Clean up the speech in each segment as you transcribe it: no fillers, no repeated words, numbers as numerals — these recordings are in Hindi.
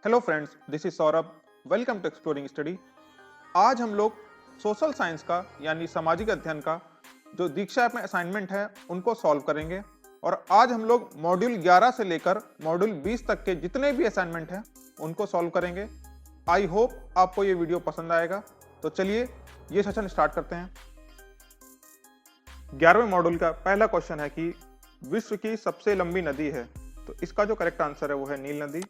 Hello friends, this is Saurabh. Welcome to exploring study. आज हम लोग सोशल साइंस का यानी सामाजिक अध्ययन का जो दीक्षा ऐप में असाइनमेंट है उनको सॉल्व करेंगे। और आज हम लोग मॉड्यूल 11 से लेकर मॉड्यूल 20 तक के जितने भी असाइनमेंट हैं उनको सॉल्व करेंगे। आई होप आपको ये वीडियो पसंद आएगा। तो चलिए ये सेशन स्टार्ट करते हैं। 11वें मॉड्यूल का पहला क्वेश्चन है कि विश्व की सबसे लंबी नदी है, तो इसका जो करेक्ट आंसर है वो है नील नदी।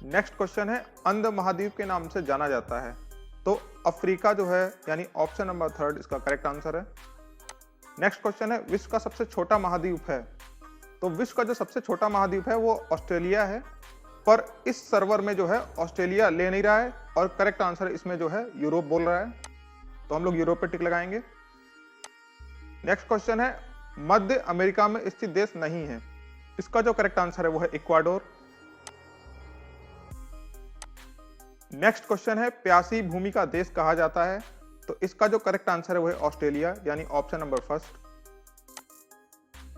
नेक्स्ट क्वेश्चन है अंध महाद्वीप के नाम से जाना जाता है, तो अफ्रीका जो है यानी ऑप्शन नंबर 3 इसका करेक्ट आंसर है। नेक्स्ट क्वेश्चन है विश्व का सबसे छोटा महाद्वीप है, तो विश्व का जो सबसे छोटा महाद्वीप है वो ऑस्ट्रेलिया है, पर इस सर्वर में जो है ऑस्ट्रेलिया ले नहीं रहा है और करेक्ट आंसर इसमें जो है यूरोप बोल रहा है, तो हम लोग यूरोप पे टिक लगाएंगे। नेक्स्ट क्वेश्चन है मध्य अमेरिका में स्थित देश नहीं है, इसका जो करेक्ट आंसर है वो है इक्वाडोर। नेक्स्ट क्वेश्चन है प्यासी भूमि का देश कहा जाता है, तो इसका जो करेक्ट आंसर है वो है ऑस्ट्रेलिया यानी ऑप्शन नंबर 1।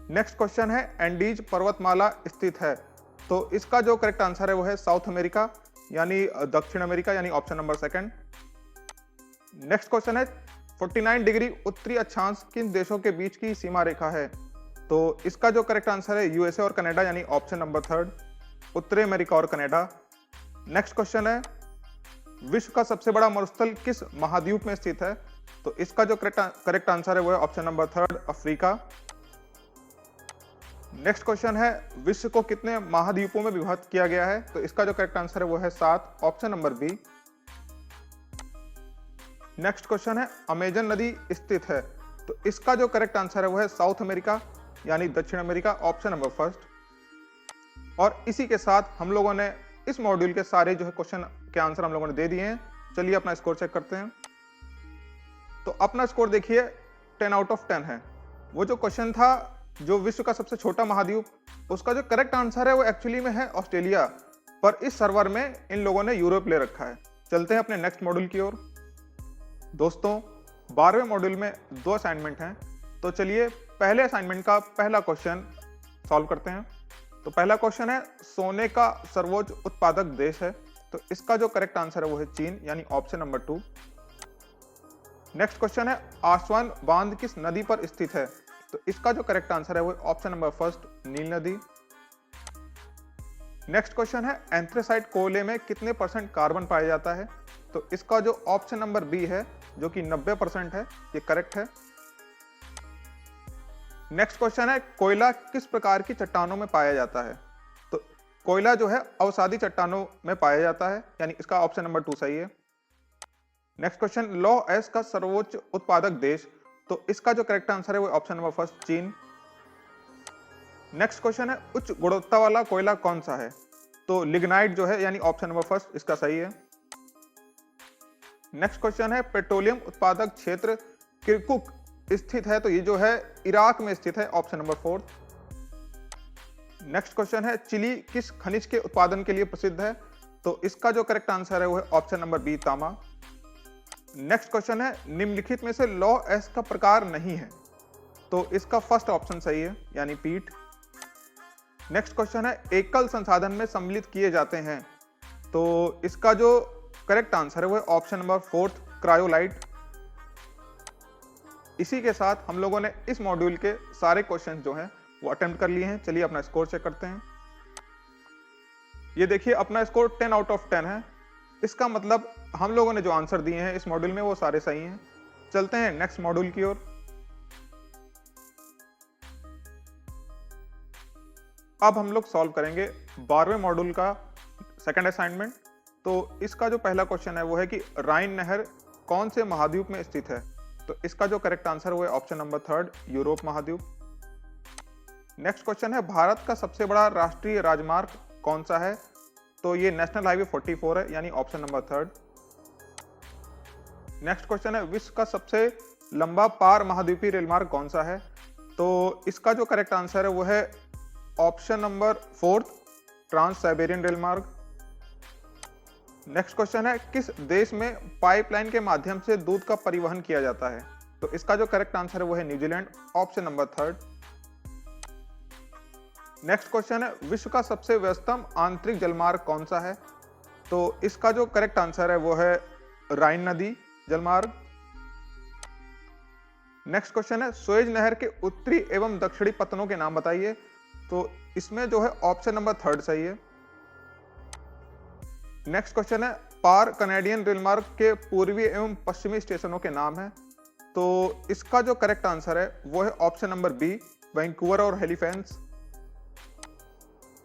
नेक्स्ट क्वेश्चन है एंडीज पर्वतमाला स्थित है, तो इसका जो करेक्ट आंसर है वो है साउथ अमेरिका यानी दक्षिण अमेरिका यानी ऑप्शन नंबर 2। नेक्स्ट क्वेश्चन है 49 डिग्री उत्तरी अक्षांश किन देशों के बीच की सीमा रेखा है, तो इसका जो करेक्ट आंसर है यूएसए और कनाडा यानी ऑप्शन नंबर 3, उत्तरी अमेरिका और कनाडा। नेक्स्ट क्वेश्चन है विश्व का सबसे बड़ा मरुस्थल किस महाद्वीप में स्थित है, तो इसका जो करेक्ट आंसर है वो है option number 3 Africa. Next question है विश्व को कितने महाद्वीपों में विभाजित किया गया है, तो इसका जो करेक्ट आंसर है वो है 7 option number B. Next question है अमेजन नदी स्थित है, तो इसका जो करेक्ट आंसर है वो है साउथ अमेरिका यानी दक्षिण अमेरिका ऑप्शन नंबर 1। और इसी के साथ हम लोगों ने इस मॉड्यूल के सारे जो है क्वेश्चन के आंसर हम लोगों ने दे दिए हैं। चलिए अपना स्कोर चेक करते हैं। तो अपना स्कोर देखिए 10 आउट ऑफ 10 है। वो जो क्वेश्चन था जो विश्व का सबसे छोटा महाद्वीप, उसका जो करेक्ट आंसर है वो एक्चुअली में है ऑस्ट्रेलिया, पर इस सर्वर में इन लोगों ने यूरोप ले रखा है। चलते हैं अपने नेक्स्ट मॉड्यूल की ओर। दोस्तों 12वें मॉड्यूल में 2 असाइनमेंट हैं, तो चलिए पहले असाइनमेंट का पहला क्वेश्चन सॉल्व करते हैं। तो पहला क्वेश्चन है सोने का सर्वोच्च उत्पादक देश है, तो इसका जो करेक्ट आंसर है वो है चीन यानी ऑप्शन नंबर 2। नेक्स्ट क्वेश्चन है आसवान बांध किस नदी पर स्थित है, तो इसका जो करेक्ट आंसर है वो ऑप्शन नंबर 1 नील नदी। नेक्स्ट क्वेश्चन है एंथ्रेसाइट कोयले में कितने % कार्बन पाया जाता है, तो इसका जो ऑप्शन नंबर बी है जो कि 90% है, ये करेक्ट है। नेक्स्ट क्वेश्चन है कोयला किस प्रकार की चट्टानों में पाया जाता है, तो कोयला जो है अवसादी चट्टानों में पाया जाता है यानी इसका ऑप्शन नंबर 2 सही है। नेक्स्ट क्वेश्चन लौह अयस्क का सर्वोच्च उत्पादक देश, तो इसका जो करेक्ट आंसर है वो ऑप्शन नंबर 1 चीन। नेक्स्ट क्वेश्चन है उच्च गुणवत्ता वाला कोयला कौन सा है, तो लिग्नाइट जो है यानी ऑप्शन नंबर 1 इसका सही है। नेक्स्ट क्वेश्चन है पेट्रोलियम उत्पादक क्षेत्र किरकुक स्थित है, तो ये जो है इराक में स्थित है ऑप्शन नंबर 4। नेक्स्ट क्वेश्चन है चिली किस खनिज के उत्पादन के लिए प्रसिद्ध है, तो इसका जो करेक्ट आंसर है वो है ऑप्शन नंबर बी तांबा। नेक्स्ट क्वेश्चन है निम्नलिखित में से लौह अयस्क का प्रकार नहीं है, तो इसका फर्स्ट ऑप्शन सही है यानी पीट। नेक्स्ट क्वेश्चन है एकल संसाधन में सम्मिलित किए जाते हैं, तो इसका जो करेक्ट आंसर है वो है ऑप्शन नंबर 4 क्रायोलाइट। इसी के साथ हम लोगों ने इस मॉड्यूल के सारे क्वेश्चन जो हैं वो अटेम्प्ट कर लिए हैं। चलिए अपना स्कोर चेक करते हैं। ये देखिए अपना स्कोर 10 आउट ऑफ 10 है। इसका मतलब हम लोगों ने जो आंसर दिए हैं इस मॉड्यूल में वो सारे सही हैं। चलते हैं नेक्स्ट मॉड्यूल की ओर। अब हम लोग सॉल्व करेंगे 12वें मॉड्यूल का सेकंड असाइनमेंट। तो इसका जो पहला क्वेश्चन है वो है कि राइन नहर कौन से महाद्वीप में स्थित है, तो इसका जो करेक्ट आंसर वो है ऑप्शन नंबर 3 यूरोप महाद्वीप। नेक्स्ट क्वेश्चन है भारत का सबसे बड़ा राष्ट्रीय राजमार्ग कौन सा है, तो ये नेशनल हाईवे 44 है यानी ऑप्शन नंबर 3। नेक्स्ट क्वेश्चन है विश्व का सबसे लंबा पार महाद्वीपीय रेलमार्ग कौन सा है, तो इसका जो करेक्ट आंसर है वो है ऑप्शन नंबर 4 ट्रांस साइबेरियन रेलमार्ग। नेक्स्ट क्वेश्चन है किस देश में पाइपलाइन के माध्यम से दूध का परिवहन किया जाता है, तो इसका जो करेक्ट आंसर है वो है New Zealand option number 3। Next question है, विश्व का सबसे व्यस्तम आंतरिक जलमार्ग कौन सा है? तो इसका जो करेक्ट आंसर है वो है राइन नदी जलमार्ग। नेक्स्ट क्वेश्चन है, सुएज नहर के उत्तरी एवं दक्षिणी पत्तनों के नाम बताइए। तो इसमें जो है ऑप्शन नंबर 3 सही है। नेक्स्ट क्वेश्चन है, पार कनेडियन रेलमार्ग के पूर्वी एवं पश्चिमी स्टेशनों के नाम है। तो इसका जो करेक्ट आंसर है वो है ऑप्शन नंबर बी, वैंकूवर और हैलिफैक्स।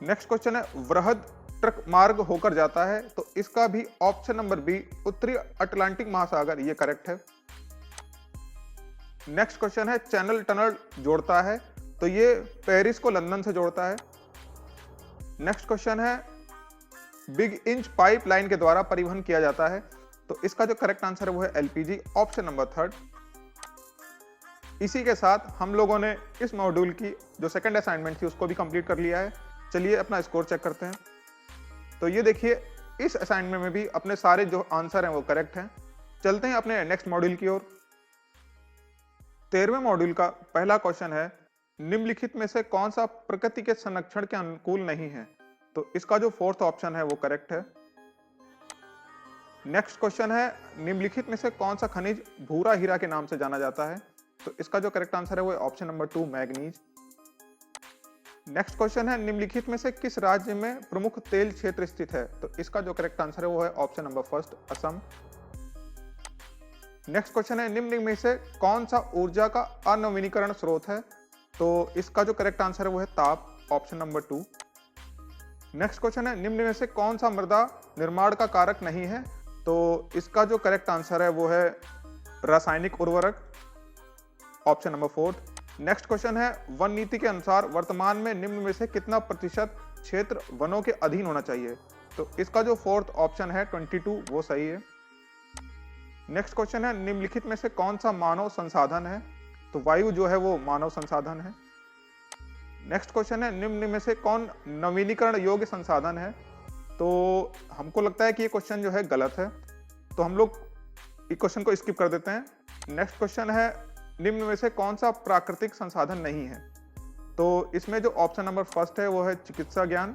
नेक्स्ट क्वेश्चन है, वृहद ट्रक मार्ग होकर जाता है। तो इसका भी ऑप्शन नंबर बी, उत्तरी अटलांटिक महासागर, ये करेक्ट है। नेक्स्ट क्वेश्चन है, चैनल टनल जोड़ता है। तो ये पेरिस को लंदन से जोड़ता है। नेक्स्ट क्वेश्चन है, बिग इंच पाइपलाइन के द्वारा परिवहन किया जाता है। तो इसका जो करेक्ट आंसर है वो है एलपीजी, ऑप्शन नंबर 3। इसी के साथ हम लोगों ने इस मॉड्यूल की जो सेकंड असाइनमेंट थी उसको भी कंप्लीट कर लिया है। चलिए अपना स्कोर चेक करते हैं। तो ये देखिए, इस असाइनमेंट में भी अपने सारे जो आंसर हैं वो करेक्ट हैं। चलते हैं अपने नेक्स्ट मॉड्यूल की ओर। 13वें मॉड्यूल का पहला क्वेश्चन है, निम्नलिखित में से कौन सा प्रकृति के संरक्षण के अनुकूल नहीं है? तो इसका जो 4th ऑप्शन है वो करेक्ट है। नेक्स्ट क्वेश्चन है, निम्नलिखित में से कौन सा खनिज भूरा हीरा के नाम से जाना जाता है? तो इसका जो करेक्ट आंसर है वो option number 2, manganese. Next question है, निम्नलिखित में से किस राज्य में प्रमुख तेल क्षेत्र स्थित है? तो इसका जो करेक्ट आंसर है वो है option number 1, Assam. Next question है, निम्न में से कौन सा ऊर्जा का अनवीनीकरण स्रोत है? तो इसका जो करेक्ट आंसर है वो है ताप, ऑप्शन नंबर 2। नेक्स्ट क्वेश्चन है, निम्न में से कौन सा मृदा निर्माण का कारक नहीं है? तो इसका जो करेक्ट आंसर है वो है रासायनिक उर्वरक, ऑप्शन नंबर 4। नेक्स्ट क्वेश्चन है, वन नीति के अनुसार वर्तमान में निम्न में से कितना प्रतिशत क्षेत्र वनों के अधीन होना चाहिए? तो इसका जो 4th ऑप्शन है 22, वो सही है। नेक्स्ट क्वेश्चन है, निम्नलिखित में से कौन सा मानव संसाधन है? तो वायु जो है वो मानव संसाधन है। नेक्स्ट क्वेश्चन है, निम्न में से कौन नवीनीकरण योग्य संसाधन है? तो हमको लगता है कि ये क्वेश्चन जो है गलत है, तो हम लोग इस क्वेश्चन को स्किप कर देते हैं। नेक्स्ट क्वेश्चन है, निम्न में से कौन सा प्राकृतिक संसाधन नहीं है? तो इसमें जो ऑप्शन नंबर 1 है वो है चिकित्सा ज्ञान।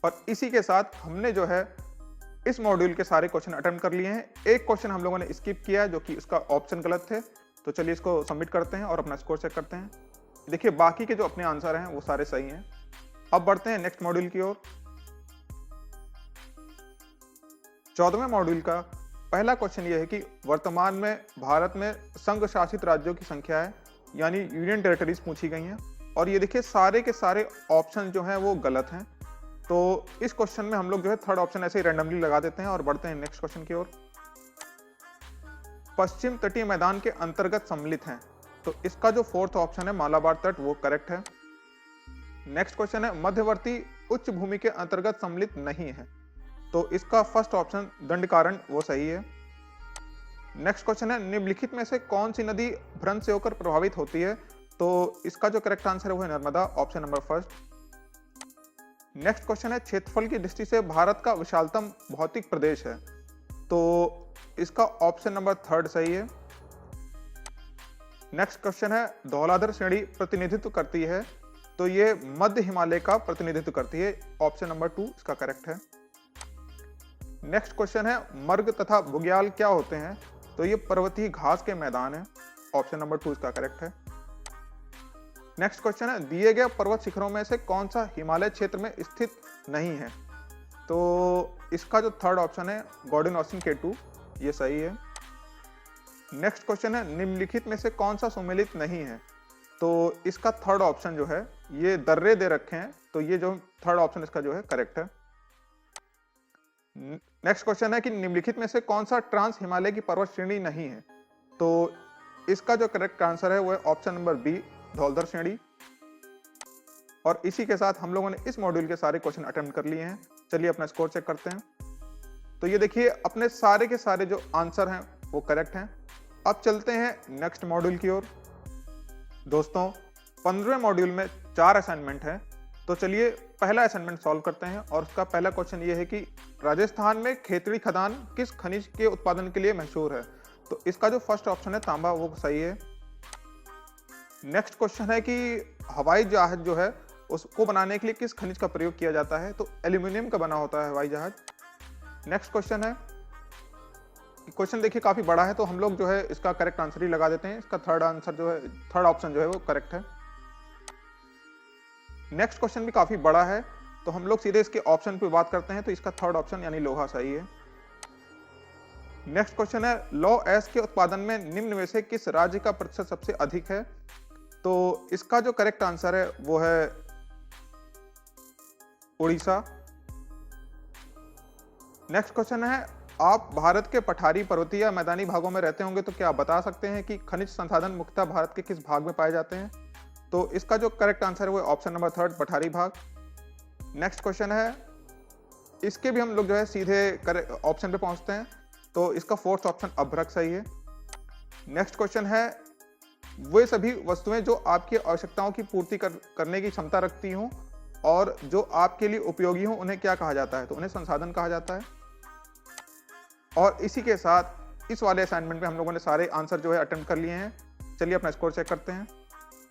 और इसी के साथ हमने जो है इस मॉड्यूल के सारे क्वेश्चन अटेम्प्ट कर लिए हैं। एक क्वेश्चन हम लोगों ने स्किप किया जो कि इसका ऑप्शन गलत थे। तो चलिए इसको सबमिट करते हैं और अपना स्कोर चेक करते हैं। देखिए, बाकी के जो अपने आंसर हैं वो सारे सही हैं। अब बढ़ते हैं नेक्स्ट मॉड्यूल की ओर। 14वें मॉड्यूल का पहला क्वेश्चन ये है कि वर्तमान में भारत में संघ शासित राज्यों की संख्या है, यानी यूनियन टेरिटरीज पूछी गई हैं। और ये देखिए, सारे के सारे ऑप्शन जो हैं वो गलत हैं। तो इस क्वेश्चन में हम लोग जो है 3rd ऑप्शन ऐसे ही रैंडमली लगा देते हैं और बढ़ते हैं नेक्स्ट क्वेश्चन की ओर। पश्चिम तटीय मैदान के अंतर्गत सम्मिलित हैं। तो इसका जो 4th ऑप्शन है मालाबार तट, वो करेक्ट है। नेक्स्ट क्वेश्चन है, मध्यवर्ती उच्च भूमि के अंतर्गत सम्मिलित नहीं है। तो इसका 1st ऑप्शन दंडकारण्य, वो सही है। नेक्स्ट क्वेश्चन है, निम्नलिखित में से कौन सी नदी भ्रंश से होकर प्रभावित होती है? तो इसका जो करेक्ट आंसर है वो है Narmada, option number 1। Next question है, क्षेत्रफल की दृष्टि से भारत का विशालतम भौतिक प्रदेश है। तो इसका ऑप्शन नंबर 3 सही है। नेक्स्ट क्वेश्चन है, धौलाधर श्रेणी प्रतिनिधित्व करती है। तो ये मध्य हिमालय का प्रतिनिधित्व करती है, ऑप्शन नंबर 2 इसका करेक्ट है। नेक्स्ट क्वेश्चन है, मर्ग तथा बुग्याल क्या होते हैं? तो ये पर्वतीय घास के मैदान है, ऑप्शन नंबर 2 इसका करेक्ट है। नेक्स्ट क्वेश्चन है, दिए गए पर्वत शिखरों में से कौन सा हिमालय क्षेत्र में स्थित नहीं है? तो इसका जो 3rd ऑप्शन है गॉर्डन K2, ये सही है। नेक्स्ट क्वेश्चन है, निम्नलिखित में से कौन सा सुमेलित नहीं है? तो इसका 3rd ऑप्शन जो है, ये दर्रे दे रखे हैं, तो ये जो 3rd ऑप्शन इसका जो है करेक्ट है। नेक्स्ट क्वेश्चन है कि निम्नलिखित में से कौन सा ट्रांस हिमालय की पर्वत श्रेणी नहीं है? तो इसका जो करेक्ट आंसर है वो है ऑप्शन नंबर बी, धौलधर श्रेणी। और इसी के साथ हम लोगों ने इस मॉड्यूल के सारे क्वेश्चन अटेम्प्ट कर लिए हैं। चलिए अपना स्कोर चेक करते हैं। तो ये देखिए, अपने सारे के सारे जो आंसर हैं वो करेक्ट हैं। अब चलते हैं नेक्स्ट मॉड्यूल की ओर। दोस्तों, 15वें मॉड्यूल में 4 असाइनमेंट है। तो चलिए पहला असाइनमेंट सॉल्व करते हैं। और उसका पहला क्वेश्चन ये है कि राजस्थान में खेतड़ी खदान किस खनिज के उत्पादन के लिए मशहूर है? तो इसका जो 1st ऑप्शन है तांबा, वो सही है। नेक्स्ट क्वेश्चन है कि हवाई जहाज जो है उसको बनाने के लिए किस खनिज का प्रयोग किया जाता है? तो एल्यूमिनियम का बना होता है हवाई जहाज। नेक्स्ट क्वेश्चन है, क्वेश्चन देखिए काफी बड़ा है तो हम लोग जो है इसका करेक्ट आंसर ही लगा देते हैं। इसका थर्ड ऑप्शन जो है वो करेक्ट है। नेक्स्ट क्वेश्चन भी काफी बड़ा है तो हम लोग सीधे इसके ऑप्शन पे बात करते हैं। तो इसका थर्ड ऑप्शन यानी लोहा सही है। नेक्स्ट क्वेश्चन है, लौ एस के उत्पादन में निम्न में से किस राज्य का प्रतिशत सबसे अधिक है? तो इसका जो करेक्ट आंसर है वो है उड़ीसा। नेक्स्ट क्वेश्चन है, आप भारत के पठारी पर्वतीय या मैदानी भागों में रहते होंगे तो क्या आप बता सकते हैं कि खनिज संसाधन मुख्यतः भारत के किस भाग में पाए जाते हैं? तो इसका जो करेक्ट आंसर है वो ऑप्शन नंबर थर्ड, पठारी भाग। नेक्स्ट क्वेश्चन है, इसके भी हम लोग जो है सीधे ऑप्शन पे पहुंचते हैं। तो इसका फोर्थ ऑप्शन अभ्रक सही है। नेक्स्ट क्वेश्चन है, वे सभी वस्तुएं जो आपकी आवश्यकताओं की पूर्ति करने की क्षमता रखती हों और जो आपके लिए उपयोगी हों उन्हें क्या कहा जाता है? तो उन्हें संसाधन कहा जाता है। और इसी के साथ इस वाले असाइनमेंट में हम लोगों ने सारे आंसर जो है अटेम्प्ट कर लिए हैं। चलिए अपना स्कोर चेक करते हैं।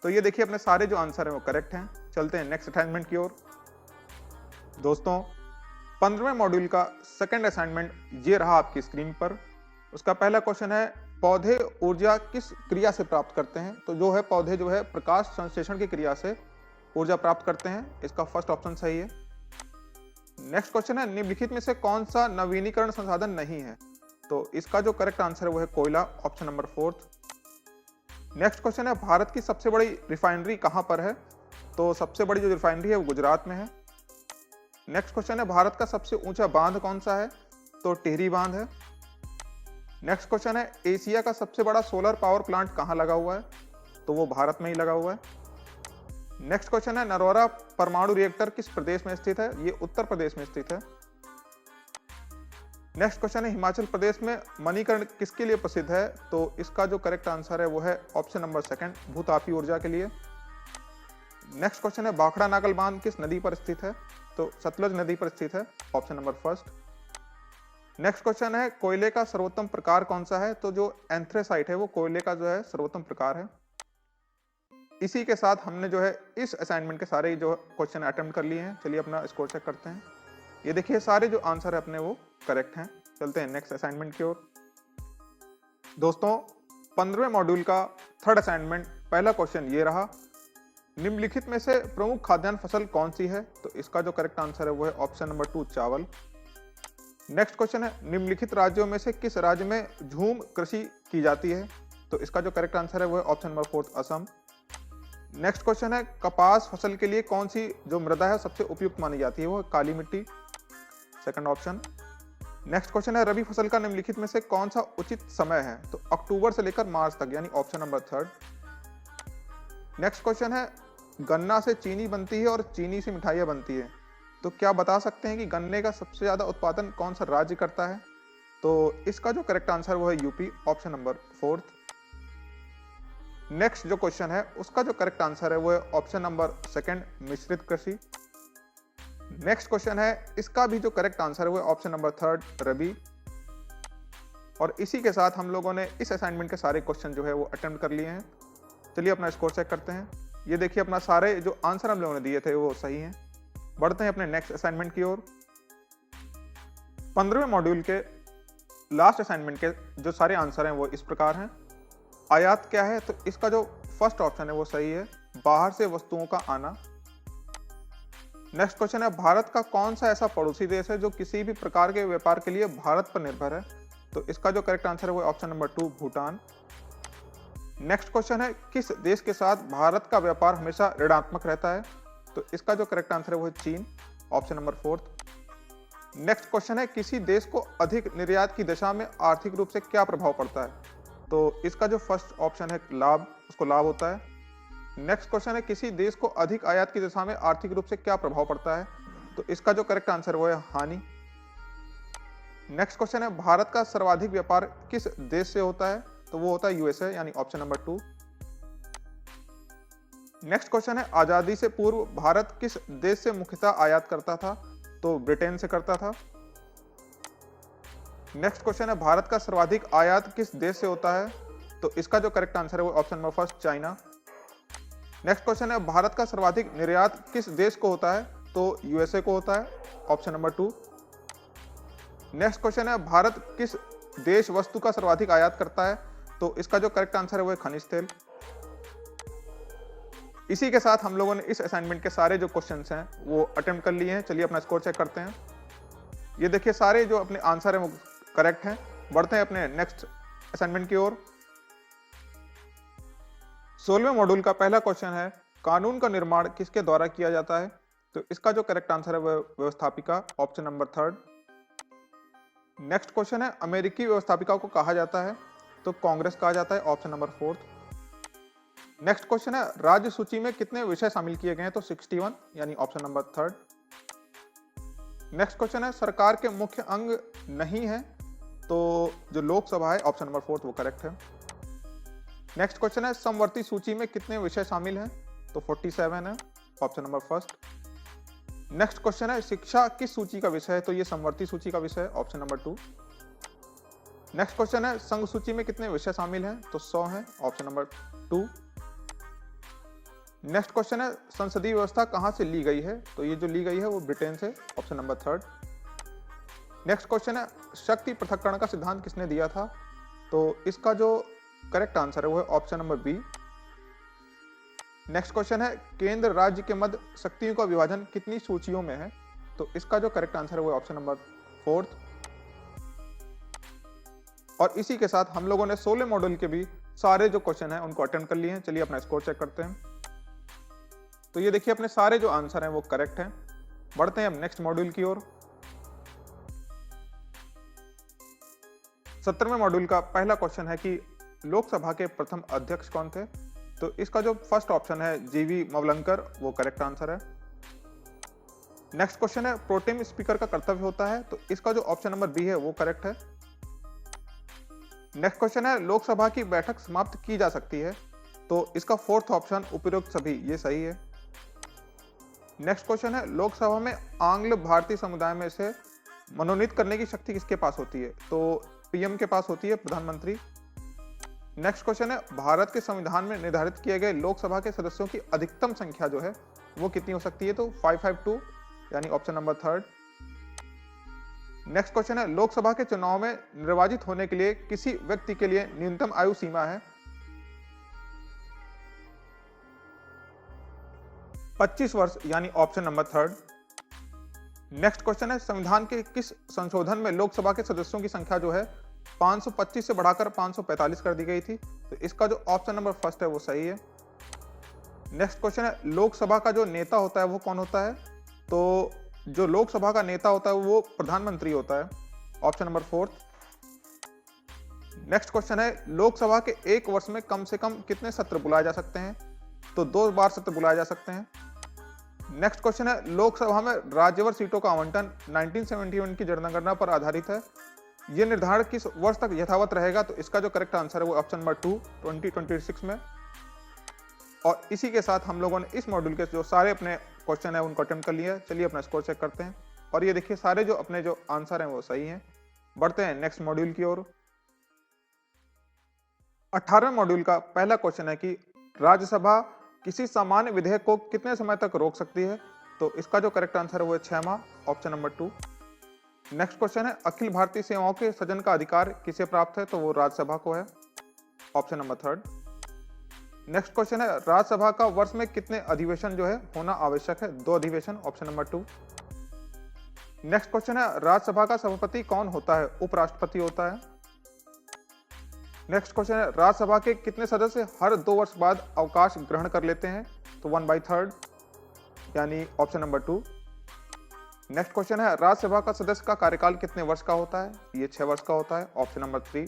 तो ये देखिए अपने सारे जो आंसर हैं वो करेक्ट हैं। चलते हैं नेक्स्ट असाइनमेंट की ओर। दोस्तों 15वें मॉड्यूल का सेकंड असाइनमेंट ये रहा आपकी स्क्रीन पर। उसका पहला क्वेश्चन है, पौधे ऊर्जा किस क्रिया से प्राप्त करते हैं? तो जो है पौधे जो है प्रकाश संश्लेषण की क्रिया से ऊर्जा प्राप्त करते हैं। इसका फर्स्ट ऑप्शन सही है। नेक्स्ट क्वेश्चन है, निम्नलिखित में से कौन सा नवीनीकरण संसाधन नहीं है? तो इसका जो करेक्ट आंसर है वो है कोयला, option number fourth. Next question है, भारत की सबसे बड़ी रिफाइनरी कहां पर है? तो सबसे बड़ी जो रिफाइनरी है वो गुजरात में है। नेक्स्ट क्वेश्चन है, भारत का सबसे ऊंचा बांध कौन सा है? तो टिहरी बांध है। नेक्स्ट क्वेश्चन है, एशिया का सबसे बड़ा सोलर पावर प्लांट कहां लगा हुआ है? तो वो भारत में ही लगा हुआ है। नेक्स्ट क्वेश्चन है, नरौरा परमाणु रिएक्टर किस प्रदेश में स्थित है? ये उत्तर प्रदेश में स्थित है। नेक्स्ट क्वेश्चन है, हिमाचल प्रदेश में मणिकर्ण किसके लिए प्रसिद्ध है? तो इसका जो करेक्ट आंसर है वो है ऑप्शन नंबर सेकंड, भूतापी ऊर्जा के लिए। नेक्स्ट क्वेश्चन है, भाखड़ा नागल बांध किस नदी पर स्थित है? तो सतलज नदी पर स्थित है, option number first. Next question है, कोयले का सर्वोत्तम प्रकार कौन सा है? तो जो एंथ्रेसाइट है वो कोयले का जो है सर्वोत्तम प्रकार है। इसी के साथ हमने जो है इस असाइनमेंट के सारे जो क्वेश्चन अटेम्प्ट कर लिए हैं। चलिए अपना स्कोर चेक करते हैं। ये देखिए सारे जो आंसर है अपने वो करेक्ट हैं। चलते हैं नेक्स्ट असाइनमेंट की ओर। दोस्तों 15वें मॉड्यूल का थर्ड असाइनमेंट पहला क्वेश्चन ये रहा, निम्नलिखित में से प्रमुख खाद्यान्न फसल कौन सी है? तो इसका जो करेक्ट आंसर है वो है ऑप्शन नंबर 2, चावल। नेक्स्ट क्वेश्चन है, निम्नलिखित राज्यों में से किस राज्य में झूम कृषि की जाती है? तो इसका जो करेक्ट आंसर है वो है option number 4, Assam. Next question है, कपास फसल के लिए कौन सी जो मृदा है सबसे उपयुक्त मानी जाती है? वो काली मिट्टी, सेकंड ऑप्शन। नेक्स्ट क्वेश्चन है, रबी फसल का निम्नलिखित में से कौन सा उचित समय है? तो अक्टूबर से लेकर मार्च तक, यानी option number third. Next question है, गन्ना से चीनी बनती है और चीनी से मिठाइयाँ बनती है, तो क्या बता सकते हैं कि गन्ने का सबसे ज्यादा उत्पादन कौन सा राज्य करता है? तो इसका जो करेक्ट आंसर वो है UP, option number fourth. Next जो क्वेश्चन है उसका जो करेक्ट आंसर है वो है ऑप्शन नंबर सेकंड, मिश्रित कृषि। नेक्स्ट क्वेश्चन है, इसका भी जो करेक्ट आंसर है वो है ऑप्शन नंबर थर्ड, रबी। और इसी के साथ हम लोगों ने इस असाइनमेंट के सारे क्वेश्चन जो है वो अटेम्प्ट कर लिए हैं। चलिए अपना स्कोर चेक करते हैं। ये देखिए अपना सारे जो आंसर हम लोगों ने दिए थे वो सही हैं। बढ़ते हैं अपने नेक्स्ट असाइनमेंट की ओर। 15वें मॉड्यूल के लास्ट असाइनमेंट के जो सारे आंसर हैं वो इस प्रकार हैं। आयात क्या है? तो इसका जो फर्स्ट ऑप्शन है वो सही है, बाहर से वस्तुओं का आना। नेक्स्ट क्वेश्चन है, भारत का कौन सा ऐसा पड़ोसी देश है जो किसी भी प्रकार के व्यापार के लिए भारत पर निर्भर है? तो इसका जो करेक्ट आंसर है वो option number 2, Bhutan. Next question है, किस देश के साथ भारत का व्यापार हमेशा ऋणात्मक रहता है? तो इसका जो करेक्ट आंसर है वो है चीन, option number fourth. Next question है, किसी देश को अधिक निर्यात की दिशा में आर्थिक रूप से क्या प्रभाव पड़ता है? तो इसका जो फर्स्ट ऑप्शन है लाभ, उसको लाभ होता है। नेक्स्ट क्वेश्चन है, किसी देश को अधिक आयात की दिशा में आर्थिक रूप से क्या प्रभाव पड़ता है? तो इसका जो करेक्ट आंसर वो है हानि। नेक्स्ट क्वेश्चन है, भारत का सर्वाधिक व्यापार किस देश से होता है? तो वो होता है यूएसए, यानी ऑप्शन नंबर 2। नेक्स्ट क्वेश्चन है, आजादी से पूर्व भारत किस देश से मुख्यतः आयात करता था? तो ब्रिटेन से करता था। नेक्स्ट क्वेश्चन है, भारत का सर्वाधिक आयात किस देश से होता है? तो इसका जो करेक्ट आंसर है वो option number first, China. Next question है, भारत का सर्वाधिक निर्यात किस देश को होता है? तो यूएसए को होता है, ऑप्शन नंबर 2। नेक्स्ट क्वेश्चन है, भारत किस देश वस्तु का सर्वाधिक आयात करता है? तो इसका जो करेक्ट आंसर है वो है खनिज तेल। इसी के साथ हम लोगों ने इस असाइनमेंट के सारे जो क्वेश्चंस हैं वो अटेम्प्ट कर लिए हैं। चलिए अपना स्कोर चेक करते हैं। ये देखिए सारे जो अपने आंसर हैं वो करेक्ट हैं। बढ़ते हैं अपने नेक्स्ट असाइनमेंट की ओर। 16वें मॉड्यूल का पहला क्वेश्चन है, कानून का निर्माण किसके द्वारा किया जाता है? तो इसका जो करेक्ट आंसर है वो व्यवस्थापिका, ऑप्शन नंबर 3। नेक्स्ट क्वेश्चन है, अमेरिकी व्यवस्थापिका को कहा जाता है? तो कांग्रेस कहा जाता है, ऑप्शन नंबर 4। नेक्स्ट क्वेश्चन है, राज्य सूची में कितने विषय शामिल किए गए हैं? तो 61, यानी ऑप्शन नंबर 3। नेक्स्ट क्वेश्चन है, सरकार के मुख्य अंग नहीं है? तो जो लोकसभा है, ऑप्शन नंबर 4 वो करेक्ट है। नेक्स्ट क्वेश्चन है, समवर्ती सूची में कितने विषय शामिल हैं? तो 47 है, ऑप्शन नंबर 1। नेक्स्ट क्वेश्चन है, शिक्षा किस सूची का विषय है? तो ये समवर्ती सूची का विषय है, ऑप्शन नंबर 2। नेक्स्ट क्वेश्चन है, संघ सूची में कितने विषय शामिल हैं? तो 100 है, ऑप्शन नंबर 2। नेक्स्ट क्वेश्चन है, संसदीय व्यवस्था कहां से ली गई है? तो ये जो ली गई है वो ब्रिटेन से, ऑप्शन नंबर 3। नेक्स्ट क्वेश्चन है, शक्ति पृथक्करण का सिद्धांत किसने दिया था? तो इसका जो करेक्ट आंसर है वो है option number B. Next question है, केंद्र राज्य के मध्य शक्तियों का विभाजन कितनी सूचियों में है? तो इसका जो करेक्ट आंसर है वो ऑप्शन नंबर 4। और इसी के साथ हम लोगों ने 16 मॉड्यूल के भी सारे जो क्वेश्चन हैं उनको अटेम्प्ट कर लिए हैं। चलिए अपना स्कोर चेक करते हैं। तो ये देखिए अपने सारे जो आंसर हैं वो करेक्ट हैं। बढ़ते हैं अब नेक्स्ट मॉड्यूल की ओर। 17वें मॉड्यूल का पहला क्वेश्चन है कि लोकसभा के प्रथम अध्यक्ष कौन थे? तो इसका जो फर्स्ट ऑप्शन है जीवी मवलंकर, वो करेक्ट आंसर है। नेक्स्ट क्वेश्चन है, प्रोटेम स्पीकर का कर्तव्य होता है? तो इसका जो ऑप्शन नंबर बी है वो करेक्ट है। नेक्स्ट क्वेश्चन है, लोकसभा की बैठक समाप्त की जा सकती है? तो इसका फोर्थ ऑप्शन उपयुक्त सभी, ये सही है। नेक्स्ट क्वेश्चन है, लोकसभा में आंग्ल भारतीय समुदाय में से मनोनीत करने की शक्ति किसके पास होती है? तो पीएम के पास होती है, प्रधानमंत्री। नेक्स्ट क्वेश्चन है, भारत के संविधान में निर्धारित किए गए लोकसभा के सदस्यों की अधिकतम संख्या जो है वो कितनी हो सकती है? तो 552, यानी ऑप्शन नंबर 3। नेक्स्ट क्वेश्चन है, लोकसभा के चुनाव में निर्वाचित होने के लिए किसी व्यक्ति के लिए न्यूनतम आयु सीमा है? 25 वर्ष, यानी ऑप्शन नंबर 3। नेक्स्ट क्वेश्चन है, संविधान के किस संशोधन में लोकसभा के सदस्यों की संख्या जो है 525 से बढ़ाकर 545 कर दी गई थी? तो इसका जो ऑप्शन नंबर फर्स्ट है वो सही है। नेक्स्ट क्वेश्चन है, लोकसभा का जो नेता होता है वो कौन होता है? तो जो लोकसभा का नेता होता है वो प्रधानमंत्री होता है, ऑप्शन नंबर 4। नेक्स्ट क्वेश्चन है, लोकसभा के एक वर्ष में कम से कम कितने सत्र बुलाए जा सकते हैं? तो 2 बार सत्र बुलाए जा सकते हैं। नेक्स्ट क्वेश्चन है, लोकसभा में राज्यवर सीटों का आवंटन 1971 की जनगणना पर आधारित है, यह निर्धारण किस वर्ष तक यथावत रहेगा? तो इसका जो करेक्ट आंसर है वो ऑप्शन नंबर 2, 2026 में। और इसी के साथ हम लोगों ने इस मॉड्यूल के जो सारे अपने क्वेश्चन है उनको अटेम्प्ट कर लिया है। चलिए अपना स्कोर चेक करते हैं। और ये देखिए सारे जो अपने जो आंसर हैं वो सही हैं। बढ़ते हैं नेक्स्ट मॉड्यूल की ओर। 18वें मॉड्यूल का पहला क्वेश्चन है कि राज्यसभा किसी सामान्य विधेयक को कितने समय तक रोक सकती है? तो इसका जो करेक्ट आंसर है वो है 6 माह, ऑप्शन नंबर 2। नेक्स्ट क्वेश्चन है, अखिल भारतीय सेवाओं के सृजन का अधिकार किसे प्राप्त है? तो वो राज्यसभा को है, ऑप्शन नंबर 3। नेक्स्ट क्वेश्चन है, राज्यसभा का वर्ष में कितने अधिवेशन जो है होना आवश्यक है? 2 अधिवेशन, ऑप्शन नंबर 2। नेक्स्ट क्वेश्चन है, राज्यसभा का सभापति कौन होता है? उपराष्ट्रपति होता है। नेक्स्ट क्वेश्चन है, राज्यसभा के कितने सदस्य हर 2 वर्ष बाद अवकाश ग्रहण कर लेते हैं? तो 1/3, यानी ऑप्शन नंबर 2। नेक्स्ट क्वेश्चन है, राज्यसभा का सदस्य का कार्यकाल कितने वर्ष का होता है? ये 6 वर्ष का होता है, ऑप्शन नंबर 3।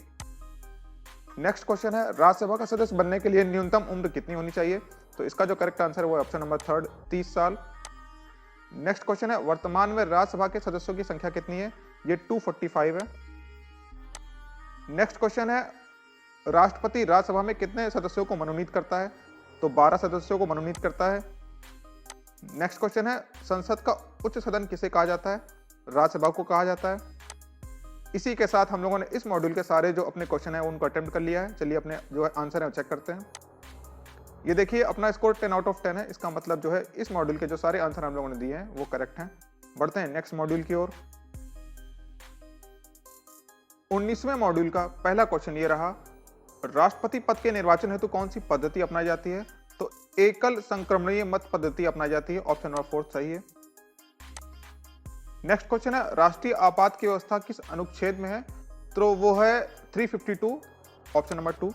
नेक्स्ट क्वेश्चन है, राज्यसभा का सदस्य बनने के लिए न्यूनतम उम्र कितनी होनी चाहिए? तो इसका जो करेक्ट आंसर है वो ऑप्शन नंबर 3, 30 साल। नेक्स्ट क्वेश्चन है, वर्तमान में राज्यसभा के सदस्यों की संख्या कितनी है? ये 245 है। नेक्स्ट क्वेश्चन है, राष्ट्रपति राज्यसभा में कितने सदस्यों को मनोनीत करता है? तो 12 सदस्यों को मनोनीत करता है। नेक्स्ट क्वेश्चन है, संसद का उच्च सदन किसे कहा जाता है? राज्यसभा को कहा जाता है। इसी के साथ हम लोगों ने इस मॉड्यूल के सारे जो अपने क्वेश्चन है उनको अटेम्प्ट कर लिया है। चलिए अपने जो है आंसर है चेक करते हैं। ये देखिए अपना स्कोर 10 आउट ऑफ 10 है। इसका मतलब जो है इस मॉड्यूल के जो सारे आंसर हम लोगों ने दिए हैं वो करेक्ट हैं। बढ़ते हैं नेक्स्ट मॉड्यूल की ओर। 19वें मॉड्यूल का पहला क्वेश्चन ये रहा, राष्ट्रपति पद के निर्वाचन हेतु कौन सी पद्धति अपनाई जाती है? तो एकल संक्रमणीय मत पद्धति अपनाई जाती है। ऑप्शन नंबर 4 सही है। नेक्स्ट क्वेश्चन है, राष्ट्रीय आपात की व्यवस्था किस अनुच्छेद में है? तो वो है 352, ऑप्शन नंबर 2।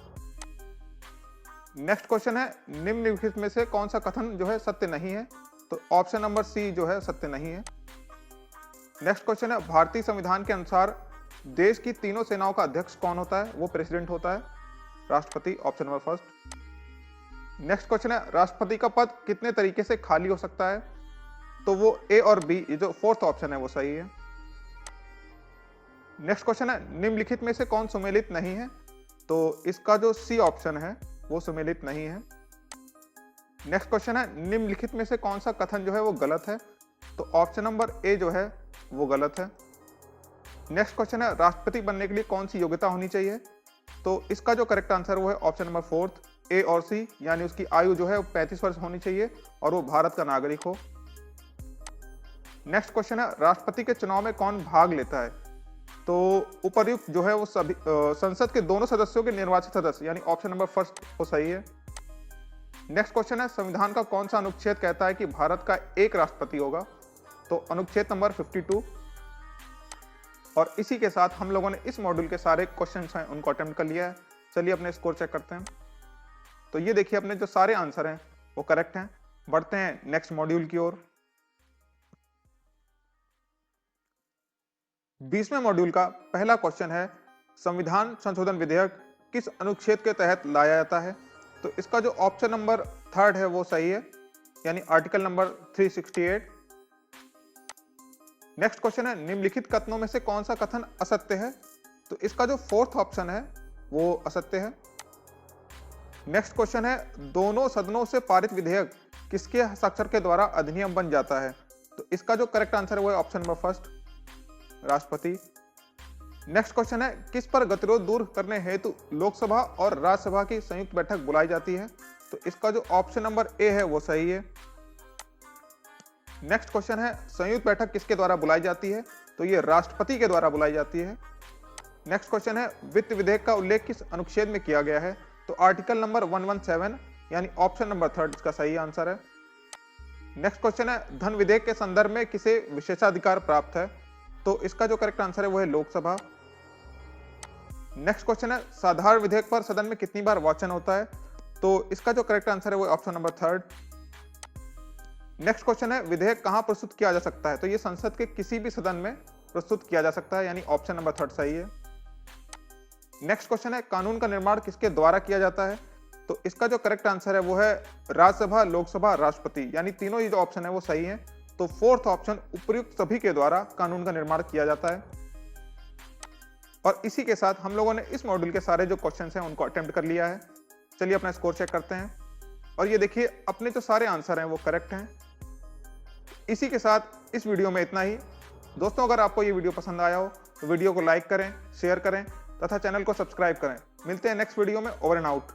नेक्स्ट क्वेश्चन है, निम्नलिखित में से कौन सा कथन जो है सत्य नहीं है? तो ऑप्शन नंबर सी जो है सत्य नहीं है। नेक्स्ट क्वेश्चन है, भारतीय संविधान के अनुसार देश की तीनों सेनाओं का अध्यक्ष कौन होता है? वो प्रेसिडेंट होता है, राष्ट्रपति, ऑप्शन नंबर 1। नेक्स्ट क्वेश्चन है, राष्ट्रपति का पद कितने तरीके से खाली हो सकता है? तो वो ए और बी, ये जो 4th ऑप्शन है वो सही है। नेक्स्ट क्वेश्चन है, निम्नलिखित में से कौन सुमेलित नहीं है? तो इसका जो सी ऑप्शन है वो सुमेलित नहीं है। नेक्स्ट क्वेश्चन है, निम्नलिखित में से कौन सा कथन जो है वो गलत है? तो ऑप्शन नंबर ए जो है वो गलत है। नेक्स्ट क्वेश्चन है, राष्ट्रपति बनने के लिए कौन सी योग्यता होनी चाहिए? तो इसका जो करेक्ट आंसर वो है ऑप्शन नंबर 4, ए और सी, यानी उसकी आयु जो है वो 35 वर्ष होनी चाहिए और वो भारत का नागरिक हो। नेक्स्ट क्वेश्चन है, राष्ट्रपति के चुनाव में कौन भाग लेता है? तो उपर्युक्त जो है वो सभी संसद के दोनों सदस्यों के निर्वाचित सदस्य, यानी ऑप्शन नंबर 1 वो सही है। नेक्स्ट क्वेश्चन है, संविधान का कौन सा अनुच्छेद कहता है कि भारत का एक राष्ट्रपति होगा? तो अनुच्छेद नंबर 52। और इसी के साथ हम लोगों ने इस मॉड्यूल के सारे क्वेश्चंस हैं उनको अटेम्प्ट कर लिया है। चलिए अपने स्कोर चेक करते हैं। तो ये देखिए अपने जो सारे आंसर हैं वो करेक्ट हैं। बढ़ते हैं नेक्स्ट मॉड्यूल की ओर। 20वें मॉड्यूल का पहला क्वेश्चन है, संविधान संशोधन विधेयक किस अनुच्छेद के तहत लाया जाता है? तो इसका जो ऑप्शन नंबर 3 है वो सही है, यानी आर्टिकल नंबर 368। नेक्स्ट क्वेश्चन है, निम्नलिखित कथनों में से कौन सा कथन असत्य है? तो इसका जो 4th ऑप्शन है वो असत्य है। नेक्स्ट क्वेश्चन है, दोनों सदनों से पारित विधेयक किसके हस्ताक्षर के द्वारा अधिनियम बन जाता है? तो इसका जो करेक्ट आंसर है वो है ऑप्शन नंबर 1, राष्ट्रपति। नेक्स्ट क्वेश्चन है, किस पर गतिरोध दूर करने हेतु लोकसभा और राज्यसभा की संयुक्त बैठक बुलाई जाती है? तो इसका जो ऑप्शन नंबर ए है वो सही है। नेक्स्ट क्वेश्चन है, संयुक्त बैठक किसके द्वारा बुलाई जाती है? तो ये राष्ट्रपति के द्वारा बुलाई जाती है। नेक्स्ट क्वेश्चन है, वित्त विधेयक का उल्लेख किस अनुच्छेद में किया गया है? तो आर्टिकल नंबर 117, यानी ऑप्शन नंबर 3 इसका सही आंसर है। नेक्स्ट क्वेश्चन है, धन विधेयक के संदर्भ में किसे विशेषाधिकार प्राप्त है? तो इसका जो करेक्ट आंसर है वो है लोकसभा। नेक्स्ट क्वेश्चन है, साधारण विधेयक पर सदन में कितनी बार वाचन होता है? तो इसका जो करेक्ट आंसर है वो ऑप्शन नंबर 3। नेक्स्ट क्वेश्चन है, विधेयक कहां प्रस्तुत किया जा सकता है? तो ये संसद के किसी भी सदन में प्रस्तुत किया जा सकता है, यानी ऑप्शन नंबर 3 सही है। नेक्स्ट क्वेश्चन है, कानून का निर्माण किसके द्वारा किया जाता है? तो इसका जो करेक्ट आंसर है वो है राज्यसभा, लोकसभा, राष्ट्रपति, यानी तीनों ही जो ऑप्शन है वो सही है। तो 4th ऑप्शन उपर्युक्त सभी के द्वारा कानून का निर्माण किया जाता है। और इसी के साथ हम लोगों ने इस मॉड्यूल के सारे जो क्वेश्चंस हैं उनको अटेम्प्ट कर लिया है। चलिए अपना स्कोर चेक करते हैं। और ये देखिए अपने जो सारे आंसर हैं वो करेक्ट हैं। इसी के साथ इस वीडियो में इतना ही। दोस्तों, अगर आपको ये वीडियो पसंद आया हो तो वीडियो को लाइक करें, शेयर करें तथा चैनल को सब्सक्राइब करें। मिलते हैं नेक्स्ट वीडियो में। Over and out.